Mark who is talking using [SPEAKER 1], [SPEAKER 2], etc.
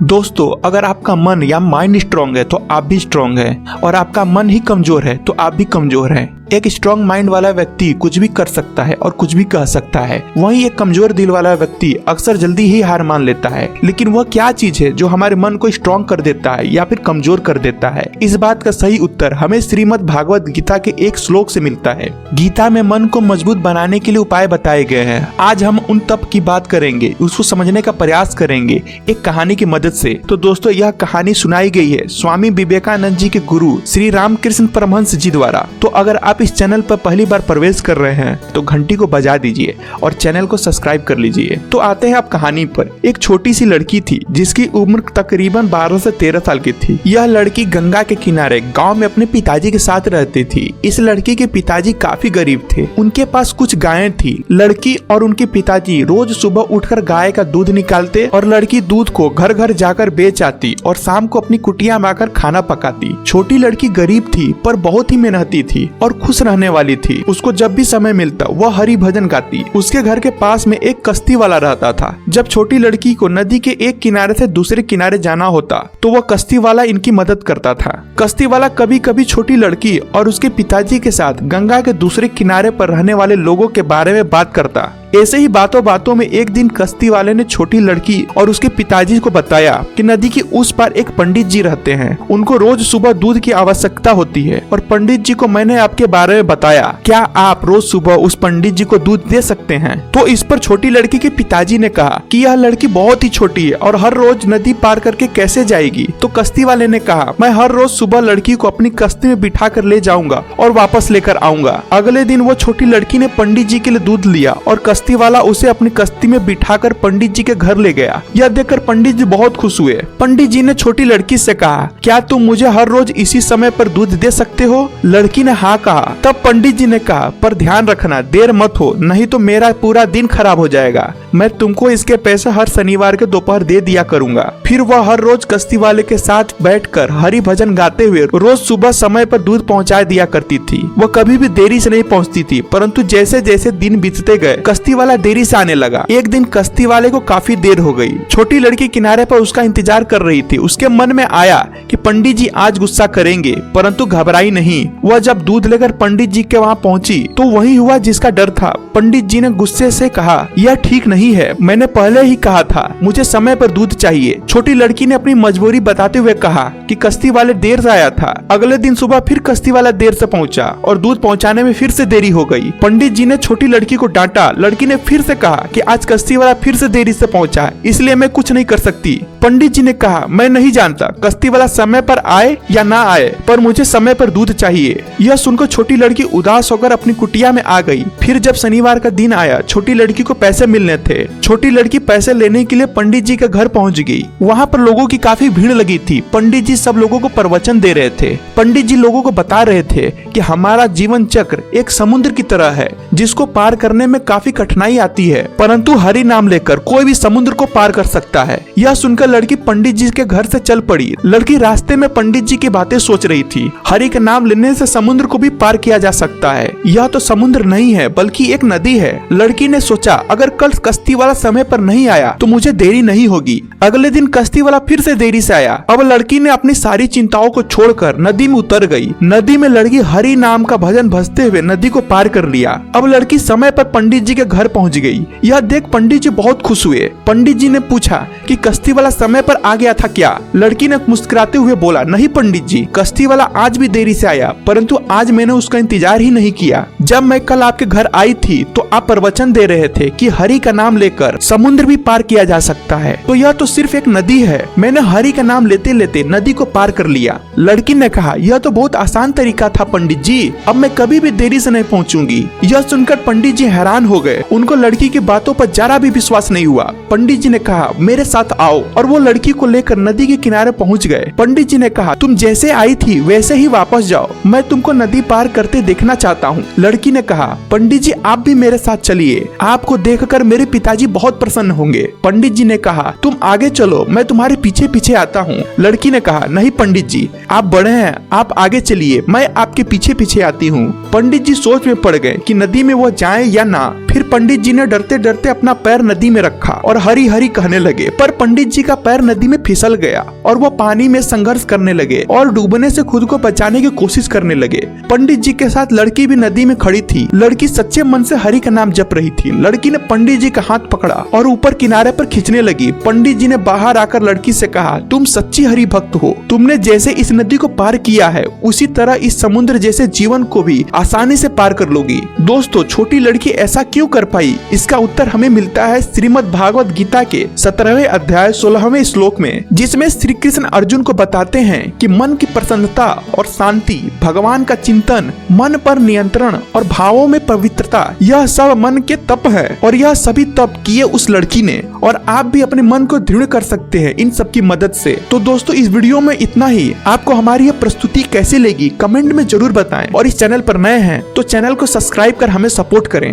[SPEAKER 1] दोस्तों, अगर आपका मन या माइंड स्ट्रांग है तो आप भी स्ट्रांग है, और आपका मन ही कमजोर है तो आप भी कमजोर हैं। एक स्ट्रांग माइंड वाला व्यक्ति कुछ भी कर सकता है और कुछ भी कह सकता है, वहीं एक कमजोर दिल वाला व्यक्ति अक्सर जल्दी ही हार मान लेता है। लेकिन वह क्या चीज है जो हमारे मन को स्ट्रांग कर देता है या फिर कमजोर कर देता है? इस बात का सही उत्तर हमें श्रीमद् भागवत गीता के एक श्लोक से मिलता है। गीता में मन को मजबूत बनाने के लिए उपाय बताए गए हैं। आज हम उन तप की बात करेंगे, उसको समझने का प्रयास करेंगे एक कहानी की मदद से। तो दोस्तों, यह कहानी सुनाई गई है स्वामी विवेकानंद जी के गुरु श्री रामकृष्ण परमहंस जी द्वारा। तो अगर आप इस चैनल पर पहली बार प्रवेश कर रहे हैं तो घंटी को बजा दीजिए और चैनल को सब्सक्राइब कर लीजिए। तो आते हैं आप कहानी पर। एक छोटी सी लड़की थी जिसकी उम्र तकरीबन 12 से 13 साल की थी। यह लड़की गंगा के किनारे गांव में अपने पिताजी के साथ रहती थी। इस लड़की के पिताजी काफी गरीब थे। उनके पास कुछ गायें थी। लड़की और उनके पिताजी रोज सुबह उठकर गाय का दूध निकालते और लड़की दूध को घर घर जाकर बेच आती और शाम को अपनी कुटिया में आकर खाना पकाती। छोटी लड़की गरीब थी पर बहुत ही मेहनती थी और खुश रहने वाली थी। उसको जब भी समय मिलता वह हरि भजन गाती। उसके घर के पास में एक कश्ती वाला रहता था। जब छोटी लड़की को नदी के एक किनारे से दूसरे किनारे जाना होता तो वह कश्ती वाला इनकी मदद करता था। कश्ती वाला कभी कभी छोटी लड़की और उसके पिताजी के साथ गंगा के दूसरे किनारे पर रहने वाले लोगों के बारे में बात करता। ऐसे ही बातों बातों में एक दिन कश्ती वाले ने छोटी लड़की और उसके पिताजी को बताया कि नदी के उस पार एक पंडित जी रहते हैं। उनको रोज सुबह दूध की आवश्यकता होती है और पंडित जी को मैंने आपके बारे में बताया। क्या आप रोज सुबह उस पंडित जी को दूध दे सकते हैं? तो इस पर छोटी लड़की के पिताजी ने कहा कि यह लड़की बहुत ही छोटी है और हर रोज नदी पार करके कैसे जाएगी? तो कश्ती वाले ने कहा, मैं हर रोज सुबह लड़की को अपनी कश्ती में बिठा कर ले जाऊंगा और वापस लेकर आऊंगा। अगले दिन वो छोटी लड़की ने पंडित जी के लिए दूध लिया और कश्ती वाला उसे अपनी कश्ती में बिठाकर पंडित जी के घर ले गया। यह देखकर पंडित जी बहुत खुश हुए। पंडित जी ने छोटी लड़की से कहा, क्या तुम मुझे हर रोज इसी समय पर दूध दे सकते हो? लड़की ने हाँ कहा। तब पंडित जी ने कहा, पर ध्यान रखना, देर मत हो, नहीं तो मेरा पूरा दिन खराब हो जाएगा। मैं तुमको इसके पैसे हर शनिवार के दोपहर दे दिया करूंगा। फिर वह हर रोज कश्ती वाले के साथ बैठकर हरि भजन गाते हुए रोज सुबह समय पर दूध पहुंचा दिया करती थी। वह कभी भी देरी से नहीं पहुंचती थी, परंतु जैसे जैसे दिन बीतते गए कश्ती वाला देरी से आने लगा। एक दिन कश्ती वाले को काफी देर हो गई। छोटी लड़की किनारे पर उसका इंतजार कर रही थी। उसके मन में आया कि पंडित जी आज गुस्सा करेंगे, परंतु घबराई नहीं। वह जब दूध लेकर पंडित जी के वहाँ पहुंची तो वही हुआ जिसका डर था। पंडित जी ने गुस्से से कहा, यह ठीक नहीं है, मैंने पहले ही कहा था, मुझे समय पर दूध चाहिए। छोटी लड़की ने अपनी मजबूरी बताते हुए कहा कि कश्ती वाले देर से आया था। अगले दिन सुबह फिर कश्ती वाला देर से पहुंचा और दूध पहुंचाने में फिर से देरी हो गई। पंडित जी ने छोटी लड़की को डांटा। लड़की ने फिर से कहा कि आज कश्ती वाला फिर से देरी से पहुंचा है, इसलिए मैं कुछ नहीं कर सकती। पंडित जी ने कहा, मैं नहीं जानता कश्ती वाला समय पर आए या ना आए, पर मुझे समय पर दूध चाहिए। यह सुनकर छोटी लड़की उदास होकर अपनी कुटिया में आ गई। फिर जब शनिवार का दिन आया, छोटी लड़की को पैसे मिलने थे। छोटी लड़की पैसे लेने के लिए पंडित जी के घर पहुंच गई। वहाँ पर लोगों की काफी भीड़ लगी थी। पंडित जी सब लोगों को प्रवचन दे रहे थे। पंडित जी लोगों को बता रहे थे कि हमारा जीवन चक्र एक समुद्र की तरह है, जिसको पार करने में काफी कठिनाई आती है, परंतु हरि नाम लेकर कोई भी समुद्र को पार कर सकता है। यह सुनकर लड़की पंडित जी के घर से चल पड़ी। लड़की रास्ते में पंडित जी की बातें सोच रही थी। हरि का नाम लेने से समुद्र को भी पार किया जा सकता है। यह तो समुद्र नहीं है बल्कि एक नदी है। लड़की ने सोचा, अगर कल कश्ती वाला समय पर नहीं आया तो मुझे देरी नहीं होगी। अगले दिन कश्ती वाला फिर से देरी से आया। अब लड़की ने अपनी सारी चिंताओं को छोड़कर नदी में उतर गई। नदी में लड़की हरि नाम का भजन भजते हुए नदी को पार कर लिया। अब लड़की समय पर पंडित जी के घर पहुंच गई। यह देख पंडित जी बहुत खुश हुए। पंडित जी ने पूछा कि कश्ती वाला समय पर आ गया था क्या? लड़की ने मुस्कुराते हुए बोला, नहीं पंडित जी, कश्ती वाला आज भी देरी से आया, परंतु आज मैंने उसका इंतजार ही नहीं किया। जब मैं कल आपके घर आई थी तो आप प्रवचन दे रहे थे कि हरि का नाम लेकर समुद्र भी पार किया जा सकता है, तो यह तो सिर्फ एक नदी है। मैंने हरि का नाम लेते लेते नदी को पार कर लिया। लड़की ने कहा, यह तो बहुत आसान तरीका था पंडित जी, अब मैं कभी भी देरी से नहीं पहुंचूंगी। यह सुनकर पंडित जी हैरान हो गए। उनको लड़की की बातों पर जरा भी विश्वास नहीं हुआ। पंडित जी ने कहा, मेरे साथ आओ, और वो लड़की को लेकर नदी के किनारे पहुंच गए। पंडित जी ने कहा, तुम जैसे आई थी वैसे ही वापस जाओ, मैं तुमको नदी पार करते देखना चाहता हूँ। लड़की ने कहा, पंडित जी आप भी मेरे साथ चलिए, आपको देखकर मेरे पिताजी बहुत प्रसन्न होंगे। पंडित जी ने कहा, तुम आगे चलो, मैं तुम्हारे पीछे पीछे आता हूँ। लड़की ने कहा, नहीं पंडित जी, आप बड़े हैं, आप आगे चलिए, मैं आपके पीछे पीछे आती हूँ। पंडित जी सोच में पड़ गए कि नदी में वो जाए या ना। फिर पंडित जी ने डरते डरते अपना पैर नदी में रखा और हरी हरी कहने लगे, पर पंडित जी का पैर नदी में फिसल गया और वो पानी में संघर्ष करने लगे और डूबने से खुद को बचाने की कोशिश करने लगे। पंडित जी के साथ लड़की भी नदी में खड़ी थी। लड़की सच्चे मन से हरि का नाम जप रही थी। लड़की ने पंडित जी का हाथ पकड़ा और ऊपर किनारे पर खींचने लगी। पंडित जी ने बाहर आकर लड़की से कहा, तुम सच्ची हरि भक्त हो। तुमने जैसे इस नदी को पार किया है उसी तरह इस समुद्र जैसे जीवन को भी आसानी से पार कर लोगी। दोस्तों, छोटी लड़की ऐसा क्यों कर पाई? इसका उत्तर हमें मिलता है श्रीमद् भागवत गीता के 17वें अध्याय 16वें श्लोक में, जिसमें श्री कृष्ण अर्जुन को बताते हैं कि मन की प्रसन्नता और शांति, भगवान का चिंतन, मन पर नियंत्रण और भावों में पवित्रता, यह सब मन के तप है। और यह सभी तप किए उस लड़की ने, और आप भी अपने मन को दृढ़ कर सकते हैं इन सब की मदद से। तो दोस्तों, इस वीडियो में इतना ही। आपको हमारी यह प्रस्तुति कैसी लगी कमेंट में जरूर बताएं, और इस चैनल पर नए हैं तो चैनल को सब्सक्राइब कर हमें सपोर्ट करें।